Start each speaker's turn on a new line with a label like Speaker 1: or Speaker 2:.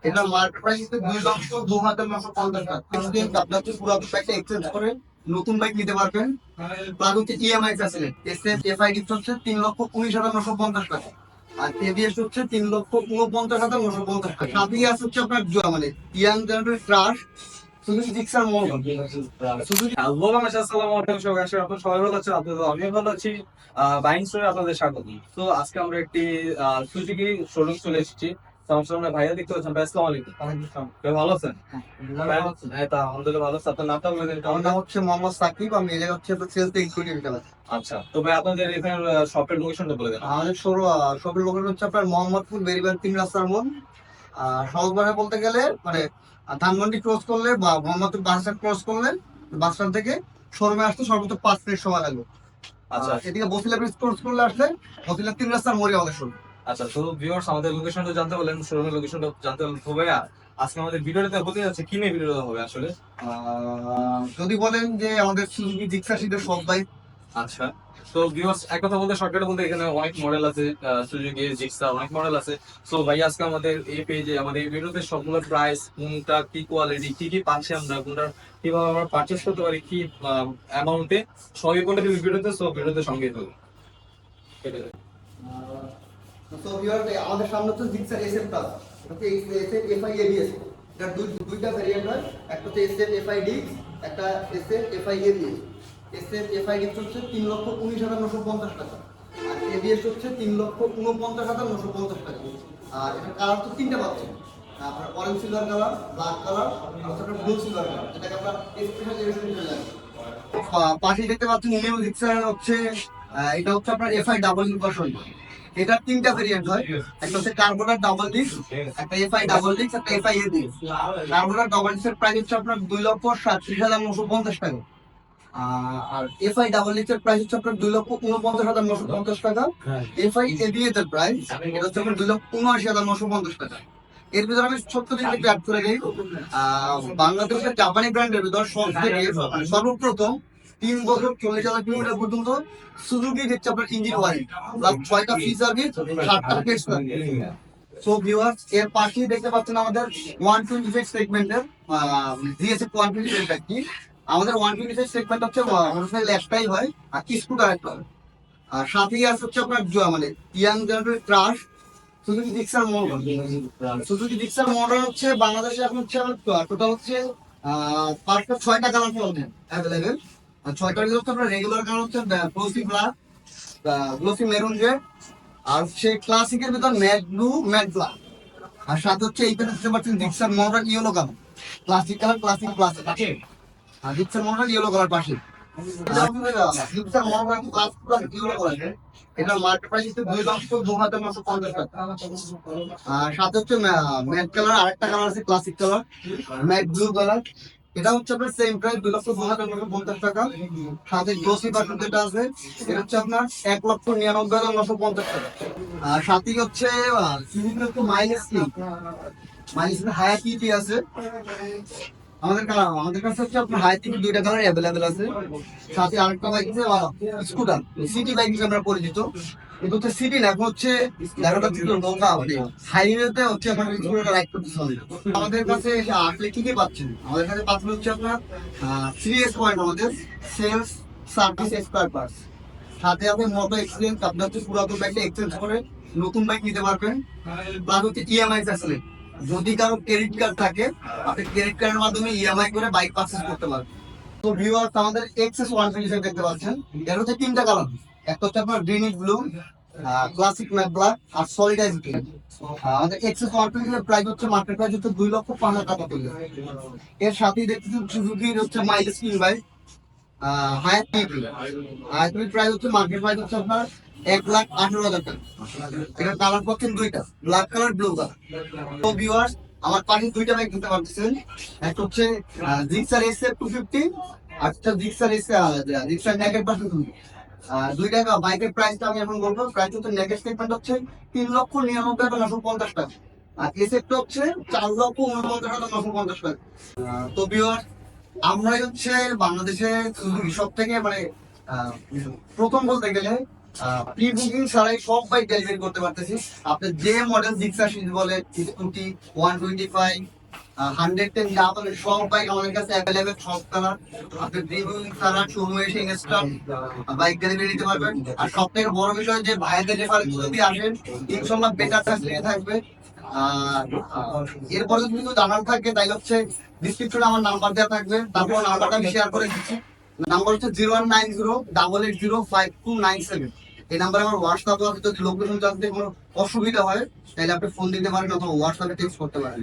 Speaker 1: এটা market price 2,02,950 আপনার পুরো প্যাকটা এক্সচেঞ্জ করে নতুন বাইক নিতে পারবেন। প্লাস হচ্ছে ইএমআই ফ্যাসিলিটি, এফআই ডিপস হচ্ছে 3,19,950 টাকা, আর এবিএস হচ্ছে 3,49,950 টাকা। সাথে আছে হচ্ছে আপনার মানে young generator crush Suzuki Gixxer model Suzuki.
Speaker 2: আসসালামু আলাইকুম সবাই, আশা করি আপনারা সবাই ভালো আছেন। আপনাদের আমিও ভালো আছি। বাইং স্টোরে আপনাদের স্বাগত। তো আজকে আমরা একটি সুজুকি শোরুম চলে এসেছি। তো আমার সামনে ভাইয়া দেখতে পাচ্ছেন। ভাই আসসালামু আলাইকুম। ভাই ভালো আছেন? হ্যাঁ, তা আলহামদুলিল্লাহ ভালো আছে। আপনার নামটা বলে দিন।
Speaker 1: আমার নাম হচ্ছে মোহাম্মদ সাকিব, আমি এই জায়গা হচ্ছে সেলস এক্সিকিউটিভ।
Speaker 2: আচ্ছা, তো ভাই আপনাদের এখানে শপের লোকেশনটা বলে দেন।
Speaker 1: আমাদের শপের লোকেশন হচ্ছে আপনার মোহাম্মদপুর বেরিবাদ 3 রাস্তার মোড়। সহজ ভাষায় বলতে গেলে মানে ধানমন্ডি ক্রস করলে বা মোহাম্মদপুর বাস স্ট্যান্ড ক্রস করলে বাস স্ট্যান্ড থেকে শোরুমে আসতে সর্বোচ্চ 5 মিনিট সময় লাগবে।
Speaker 2: আচ্ছা,
Speaker 1: এদিকে বসিলা ব্রিজ ক্রস করলে আসলে বসিলা 3 রাস্তার মোড়ে আমাদের শোরুম।
Speaker 2: আচ্ছা, তো ভিউয়ার্স আমাদের লোকেশনটা জানতে বললেন, শোরুমের লোকেশনটা জানতে বললেন। তো ভাইয়া আজকে আমাদের ভিডিওটাতে হতে যাচ্ছে কি নিয়ে ভিডিওটা হবে আসলে?
Speaker 1: যদি বলেন যে আমাদের সুজুকি জিক্সার শীতের সব বাইক।
Speaker 2: আচ্ছা, তো ভিউয়ার্স এক কথা বলতে শর্টকাটে বলতে এখানে অনেক মডেল আছে, সুজুকি জিক্সার অনেক মডেল আছে। সো ভাই আজকে আমাদের এই পেজে আমাদের এই ভিডিওতে সবগুলোর প্রাইস, কোনটা কি কোয়ালিটি, কি কি পাচ্ছি আমরা, কোনটা কিভাবে আমরা পারচেজ করতে পারি, কি অ্যামাউন্টে, সবই কোনটা কিন্তু ভিডিওতে, সো ভিডিওতে সঙ্গে থাকুন।
Speaker 1: তো ভিউয়ার আমাদের সামনে হচ্ছে জিক্সার এসএফ প্লাস, এটা এসএফ এফআই এবিএস। এটা দুইটা ভেরিয়েন্ট হয়, একটা হচ্ছে এসএফ এফআই ডি, একটা SF FI ABS. SF FI D হচ্ছে 3,19,950 টাকা, আর এবিএস হচ্ছে 3,49,950 টাকা। আর এটা কালার তো তিনটা পাচ্ছেন, আপনার orange silver colour, black colour, আর হচ্ছে ব্লু সিলভার কালার, যেটাকে আমরা স্পেশাল এডিশন বলে জানি। পাশে দেখতে পাচ্ছেন নিউ জিক্সার হচ্ছে এটা হচ্ছে আপনার এফআই ডাবল ভার্সন। এটা তিনটা ভেরিয়েন্ট হয়, একটা হচ্ছে কার্বোনার ডাবল ডিস্ক, একটা এফআই ডাবল ডিস্ক, একটা এফআই এ ডিস্ক। কার্বোনার ডাবল ডিস্কের প্রাইস হচ্ছে আপনার 2,37,950 টাকা, আর এফআই ডাবল ডিস্কের প্রাইস হচ্ছে আপনার 2,49,950 টাকা। এফআই এবিএস এর প্রাইস এটা হচ্ছে আপনার 2,79,950 টাকা। এর ভিতরে আমি ছোট্ট জিনিস একটু অ্যাড করে দিই। বাংলাদেশের জাপানি ব্র্যান্ডের ভিতর সব থেকে মানে সর্বপ্রথম 3 বছর 40,000 কিলোমিটার পর্যন্ত সুজুকি দিচ্ছে আপনার ইঞ্জিন ওয়ারেন্টি, প্লাস 6টা ফ্রি সার্ভিস, 7টা পেড সার্ভিস। সো ভিউয়ার্স এর পাশেই দেখতে পাচ্ছেন আমাদের 125 সেগমেন্টের জিএসএফ 125 কি। আমাদের 125 সেগমেন্ট হচ্ছে মোটরসাইকেল একটাই হয় আর স্কুটার একটা হয়। আর সাথেই আছে হচ্ছে আপনার মানে young generator crush Suzuki Gixxer model. Suzuki Gixxer model হচ্ছে বাংলাদেশে এখন হচ্ছে টোটাল হচ্ছে পাঁচটা 6টা কালার পাবেন অ্যাভেলেবেল। আর 6টার ভিতরে হচ্ছে আপনার রেগুলার কালার হচ্ছে glossy black, glossy maroon red, আর সেই ক্লাসিকের ভিতর ম্যাট ব্লু, ম্যাট ব্ল্যাক। আর সাথে হচ্ছে এইটা দেখতে পাচ্ছেন Gixxer model yellow colour, classic colour, classic plus আছে। আর জিক্সার মডেল ইয়েলো কালার পাশে। Gixxer model class plus yellow colour, এটা মার্কেট প্রাইস হচ্ছে 2,02,950 টাকা। আর সাথে হচ্ছে ম্যাট কালার, আরেকটা কালার আছে classic colour, matte blue colour. এটা হচ্ছে আপনার সেম প্রাইস 2,02,950 টাকা। সাথে গ্লোসি বাটন যেটা আছে এটা হচ্ছে আপনার 1,99,950 টাকা। আর সাথে হচ্ছে সুজুকি হচ্ছে মাইলেজ কি, মাইলেজ হায়াতি আছে আমাদের কাছে হচ্ছে আপনার হাই থেকে দুইটা কালার অ্যাভেলেবেল আছে। সাথে আরেকটা বাইক আছে স্কুটার, সিটি বাইক হিসেবে আমরা পরিচিত। কিন্তু হচ্ছে সিটি না, এখন হচ্ছে দেখা যাচ্ছে নৌকা মানে হাইওয়েতে হচ্ছে আপনার স্কুটার রাইড করতে হবে। আমাদের কাছে আসলে কি কি পাচ্ছেন, আমাদের কাছে পাচ্ছেন হচ্ছে আপনার 3S পয়েন্ট, আমাদের সেলস সার্ভিস স্পেয়ার পার্টস। সাথে আপনি মোটো এক্সচেঞ্জ, আপনার হচ্ছে পুরাতন বাইকটা এক্সচেঞ্জ করে নতুন বাইক নিতে পারবেন। প্লাস হচ্ছে ইএমআই ফ্যাসিলিটি, যদি কারো ক্রেডিট কার্ড থাকে আপনি ক্রেডিট কার্ডের মাধ্যমে ইএমআই করে বাইক পারচেজ করতে পারবেন। তো ভিউয়ার্স আমাদের এক্সএস 125 দেখতে পাচ্ছেন, এর হচ্ছে তিনটা কালার, একটা হচ্ছে আপনার greenish blue, classic matte black, আর সলিড আইস গ্রিন। আমাদের এক্সএস 125 এর প্রাইস হচ্ছে মার্কেট প্রাইস হচ্ছে 2,05,000 টাকা করে। এর সাথেই দেখতেছেন সুজুকির হচ্ছে মাইলেজ কিং বাইক হায়াতি। হায়াতির প্রাইস হচ্ছে মার্কেট প্রাইস হচ্ছে আপনার 1,18,000 টাকা। এটা কালার পাচ্ছেন দুইটা, ব্ল্যাক কালার, ব্লু কালার। তো ভিউয়ার্স আমার পাশে দুইটা বাইক দিতে পারতেছেন, একটা হচ্ছে জিক্সার এসএফ 250, আর একটা জিক্সার নেকেড পাশে। দুইটা বাইকের প্রাইসটা আমি এখন বলবো। প্রাইস হচ্ছে নেকেড সেগমেন্ট হচ্ছে 3,99,950 টাকা, আর এসএফটা হচ্ছে 4,49,950 টাকা। তো ভিউয়ার্স আমরাই হচ্ছে বাংলাদেশে সব থেকে মানে প্রথম বলতে গেলে প্রি বুকিং ছাড়াই সব বাইক ডেলিভারি করতে পারতেছি। আপনি যে মডেল জিক্সার সিরিজ বলে 125 110 যা বলে সব বাইক আমাদের কাছে অ্যাভেলেবেল, সব কালার। আপনি প্রি বুকিং ছাড়া শোরুমে এসে ইনস্ট্যান্ট বাইক ডেলিভারি নিতে পারবেন। আর সব থেকে বড় বিষয় যে ভাইদের রেফারেন্স যদি আসেন ইনশাল্লাহ বেটার ফ্যাসিলিটি থাকবে। আর এরপরে যদি কিছু জানার থাকে তাই হচ্ছে ডিসক্রিপশনে আমার নাম্বার দেওয়া থাকবে, তারপর নাম্বারটা আমি শেয়ার করে দিচ্ছি। নাম্বার হচ্ছে 0190888297। এই নাম্বারে আমার হোয়াটসঅ্যাপ আছে, যদি লোকেশন জানতে কোনো অসুবিধা হয় তাহলে আপনি ফোন দিতে পারেন অথবা হোয়াটসঅ্যাপে টেক্সট করতে পারেন।